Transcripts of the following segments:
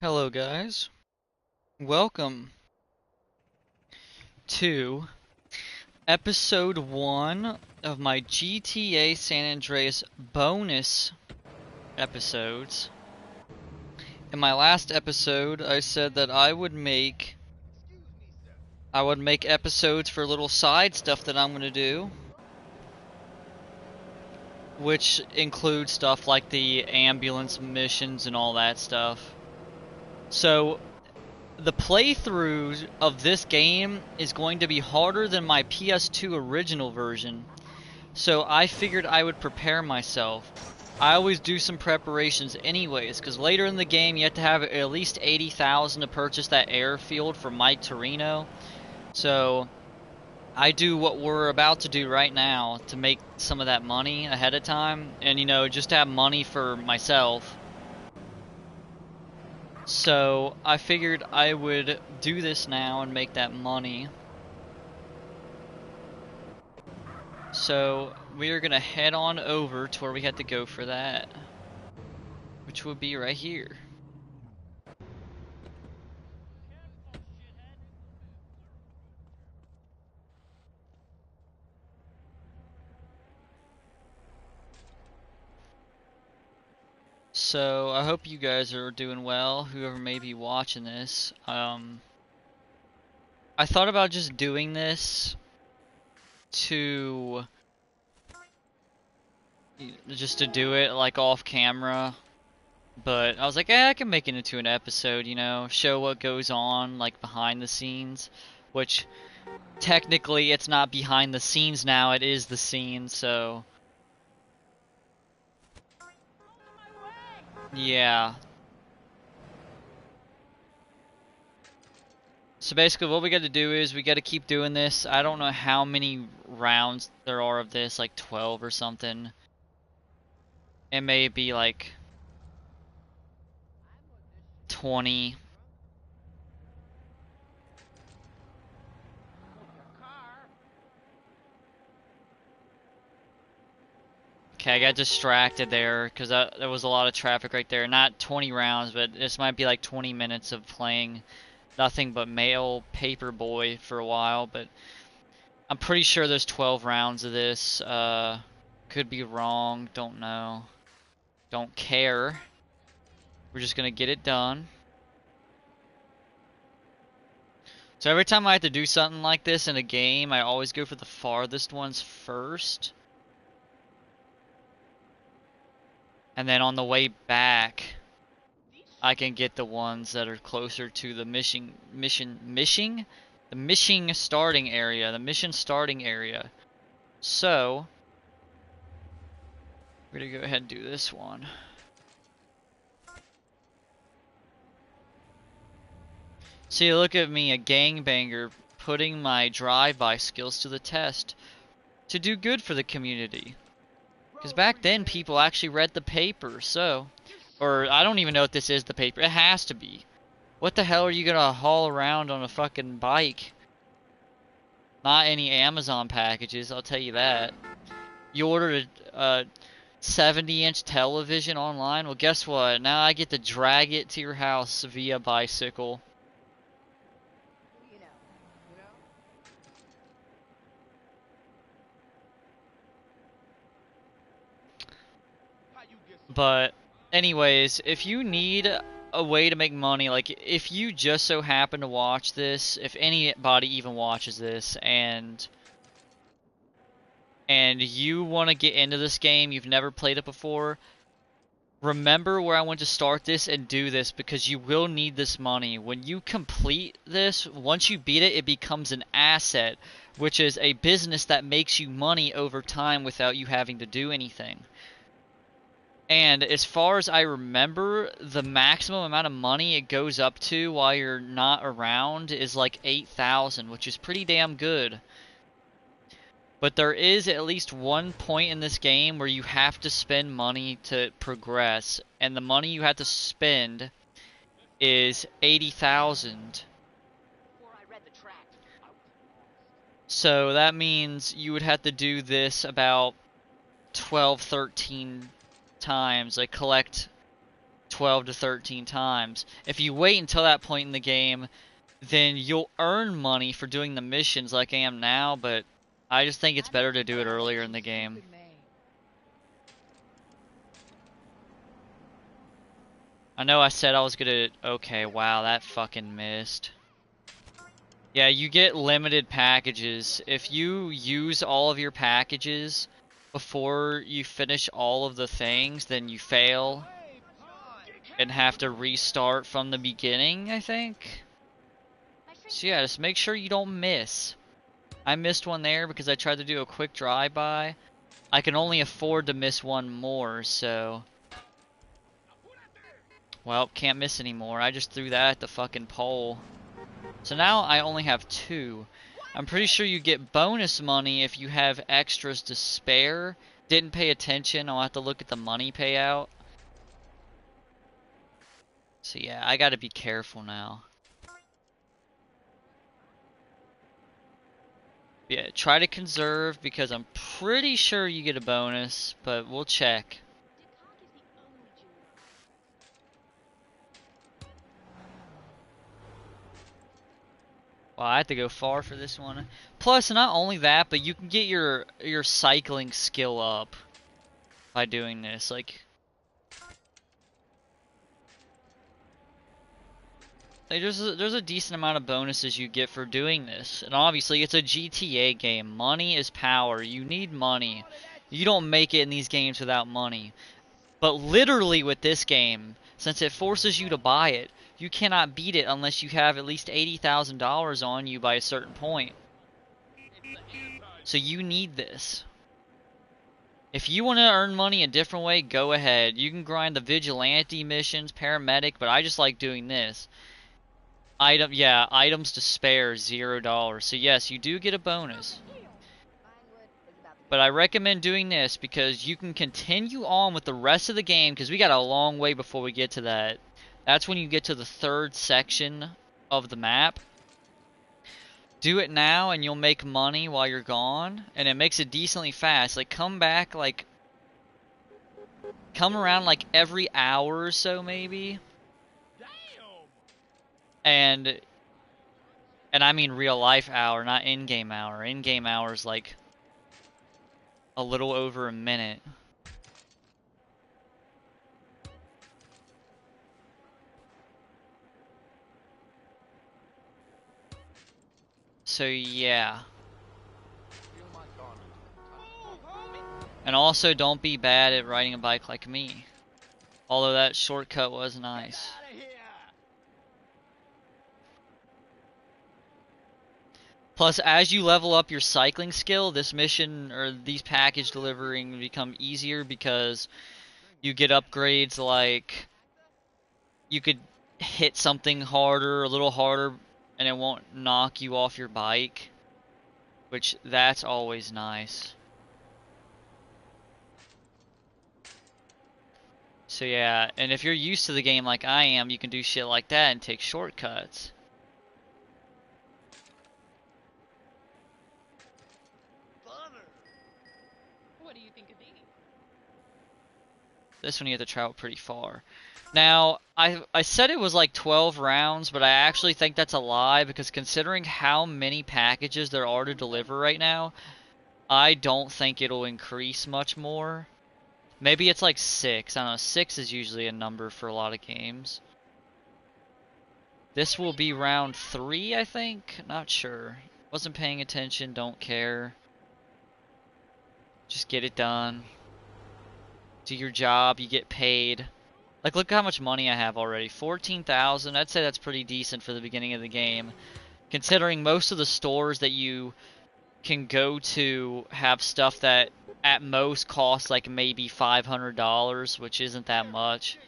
Hello guys, welcome to episode 1 of my GTA San Andreas bonus episodes. In my last episode, I said that I would make episodes for little side stuff that I'm going to do, which includes stuff like the ambulance missions and all that stuff. So the playthrough of this game is going to be harder than my PS2 original version, so I figured I would prepare myself. I always do some preparations anyways, because later in the game you have to have at least 80,000 to purchase that airfield for Mike Torino. So I do what we're about to do right now to make some of that money ahead of time, and just have money for myself. So I figured I would do this now and make that money. So we are gonna head on over to where we had to go for that, which would be right here. So I hope you guys are doing well, whoever may be watching this. I thought about just doing this to just to do it like off camera, but I was like, I can make it into an episode, show what goes on like behind the scenes, which technically it's not behind the scenes now, it is the scene, so yeah. So basically what we got to do is we got to keep doing this. I don't know how many rounds there are of this, like 12 or something. It may be like 20. Okay, I got distracted there because there was a lot of traffic right there. Not 20 rounds, but this might be like 20 minutes of playing nothing but male paperboy for a while, but I'm pretty sure there's 12 rounds of this. Could be wrong, don't know. Don't care. We're just gonna get it done. So every time I have to do something like this in a game, I always go for the farthest ones first. And then on the way back, I can get the ones that are closer to the mission starting area. So, we're gonna go ahead and do this one. See, look at me, a gangbanger, putting my drive-by skills to the test to do good for the community. Because back then, people actually read the paper, so... Or, I don't even know if this is the paper. It has to be. What the hell are you gonna haul around on a fucking bike? Not any Amazon packages, I'll tell you that. You ordered a 70-inch television online? Well, guess what? Now I get to drag it to your house via bicycle. But anyways, if you need a way to make money, like if you just so happen to watch this, if anybody even watches this, and you want to get into this game, you've never played it before, remember where I want to start this and do this, because you will need this money. When you complete this, once you beat it, it becomes an asset, which is a business that makes you money over time without you having to do anything. And as far as I remember, the maximum amount of money it goes up to while you're not around is like 8,000, which is pretty damn good. But there is at least one point in this game where you have to spend money to progress, and the money you have to spend is 80,000. So that means you would have to do this about 12, 13 times, like collect 12 to 13 times. If you wait until that point in the game, then you'll earn money for doing the missions like I am now, but I just think it's better to do it earlier in the game. I know I said I was gonna... Okay, wow, that fucking missed. Yeah, you get limited packages. If you use all of your packages before you finish all of the things, then you fail and have to restart from the beginning, I think. So yeah, just make sure you don't miss. I missed one there because I tried to do a quick drive-by. I can only afford to miss one more, so... Well, can't miss anymore. I just threw that at the fucking pole. So now I only have 2. I'm pretty sure you get bonus money if you have extras to spare. Didn't pay attention. I'll have to look at the money payout. So yeah, I gotta be careful now. Yeah, try to conserve because I'm pretty sure you get a bonus, but we'll check. Well, I have to go far for this one. Plus, not only that, but you can get your cycling skill up by doing this. Like there's a decent amount of bonuses you get for doing this. And obviously, it's a GTA game. Money is power. You need money. You don't make it in these games without money. But literally with this game, since it forces you to buy it, you cannot beat it unless you have at least $80,000 on you by a certain point. So you need this. If you want to earn money a different way, go ahead. You can grind the vigilante missions, paramedic, but I just like doing this. Items to spare, $0. So yes, you do get a bonus. But I recommend doing this because you can continue on with the rest of the game because we got a long way before we get to that. That's when you get to the 3rd section of the map. Do it now and you'll make money while you're gone. And it makes it decently fast. Like come back like... Come around like every hour or so maybe. And I mean real life hour, not in-game hour. In-game hour is like... a little over a minute. So yeah. And also don't be bad at riding a bike like me. Although that shortcut was nice. Plus, as you level up your cycling skill, this mission or these package delivering become easier because you get upgrades like you could hit something harder, a little harder, and it won't knock you off your bike, which that's always nice. So yeah, and if you're used to the game like I am, you can do shit like that and take shortcuts. This one you have to travel pretty far. Now, I said it was like 12 rounds, but I actually think that's a lie because considering how many packages there are to deliver right now, I don't think it'll increase much more. Maybe it's like 6. I don't know, 6 is usually a number for a lot of games. This will be round 3, I think? Not sure. Wasn't paying attention, don't care. Just get it done. Do your job, you get paid. Like, look how much money I have already. 14,000. I'd say that's pretty decent for the beginning of the game. Considering most of the stores that you can go to have stuff that at most costs like maybe $500, which isn't that much.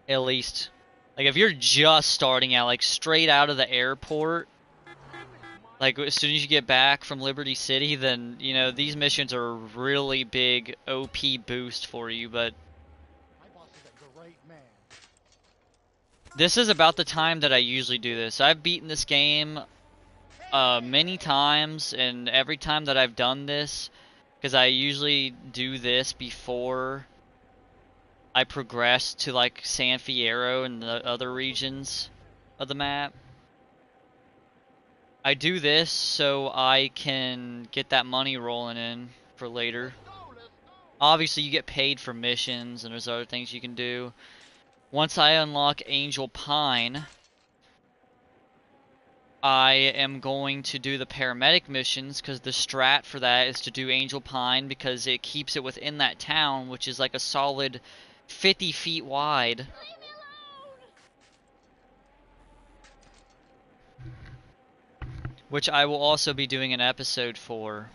At least. Like, if you're just starting out, like, straight out of the airport, like, as soon as you get back from Liberty City, then, you know, these missions are a really big OP boost for you, but this is about the time that I usually do this. I've beaten this game many times, and every time that I've done this, because I usually do this before I progress to like San Fierro and the other regions of the map. I do this so I can get that money rolling in for later. Obviously, you get paid for missions, and there's other things you can do. Once I unlock Angel Pine, I am going to do the paramedic missions, because the strat for that is to do Angel Pine, because it keeps it within that town, which is like a solid 50 feet wide. Which I will also be doing an episode for.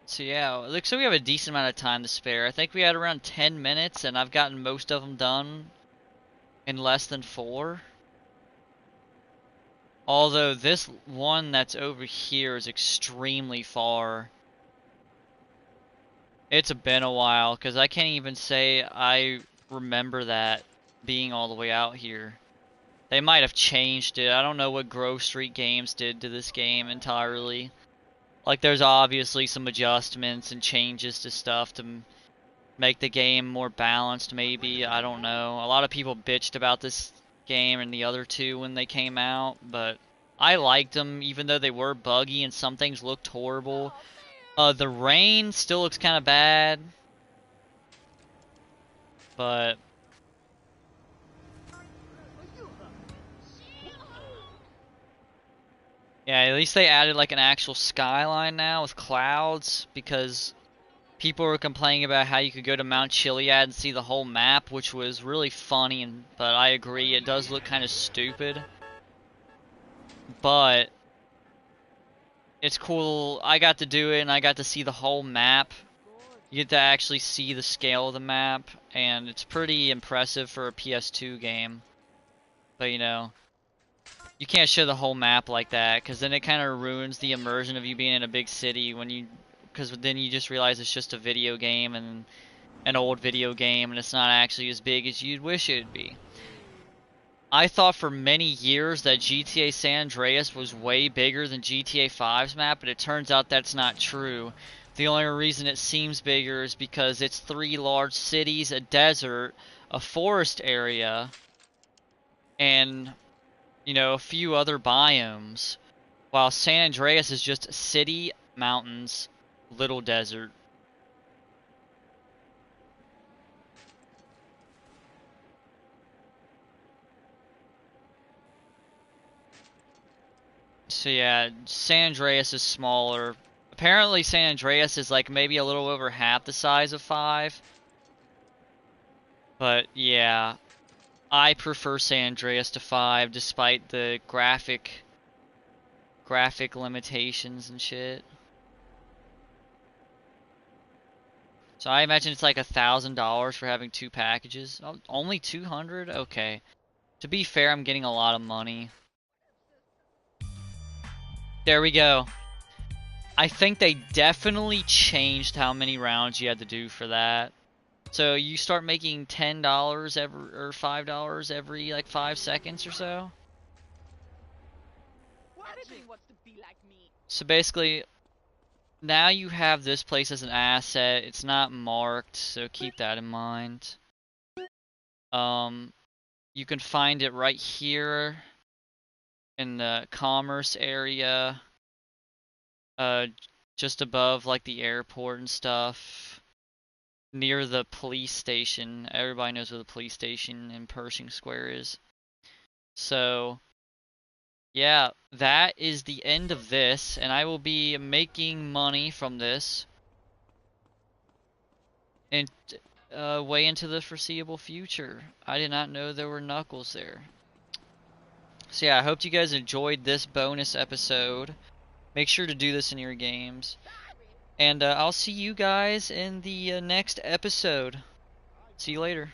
So yeah, it looks like we have a decent amount of time to spare. I think we had around 10 minutes, and I've gotten most of them done in less than 4. Although this one that's over here is extremely far. It's been a while, because I can't even say I remember that being all the way out here. They might have changed it. I don't know what Grove Street Games did to this game entirely. Like, there's obviously some adjustments and changes to stuff to make the game more balanced, maybe. I don't know. A lot of people bitched about this game and the other two when they came out, but I liked them, even though they were buggy and some things looked horrible. The rain still looks kind of bad, but yeah, at least they added like an actual skyline now with clouds, because people were complaining about how you could go to Mount Chiliad and see the whole map, which was really funny, but I agree, it does look kind of stupid. But it's cool. I got to do it, and I got to see the whole map. You get to actually see the scale of the map, and it's pretty impressive for a PS2 game. But you know, you can't show the whole map like that, because then it kind of ruins the immersion of you being in a big city when you, because then you just realize it's just a video game, and an old video game, and it's not actually as big as you'd wish it would be. I thought for many years that GTA San Andreas was way bigger than GTA 5's map, but it turns out that's not true. The only reason it seems bigger is because it's 3 large cities, a desert, a forest area, and, you know, a few other biomes. While San Andreas is just city, mountains, little desert. So yeah, San Andreas is smaller. Apparently San Andreas is like maybe a little over half the size of 5. But yeah, I prefer San Andreas to 5 despite the graphic limitations and shit. So I imagine it's like $1,000 for having 2 packages. Oh, only 200? Okay. To be fair, I'm getting a lot of money. There we go. I think they definitely changed how many rounds you had to do for that. So you start making $10 every, or $5 every like 5 seconds or so. So basically, now you have this place as an asset. It's not marked, so keep that in mind. You can find it right here in the commerce area, just above like the airport and stuff, near the police station. Everybody knows where the police station in Pershing Square is. So yeah, that is the end of this, and I will be making money from this and way into the foreseeable future. I did not know there were knuckles there. So yeah, I hope you guys enjoyed this bonus episode. Make sure to do this in your games. And I'll see you guys in the next episode. See you later.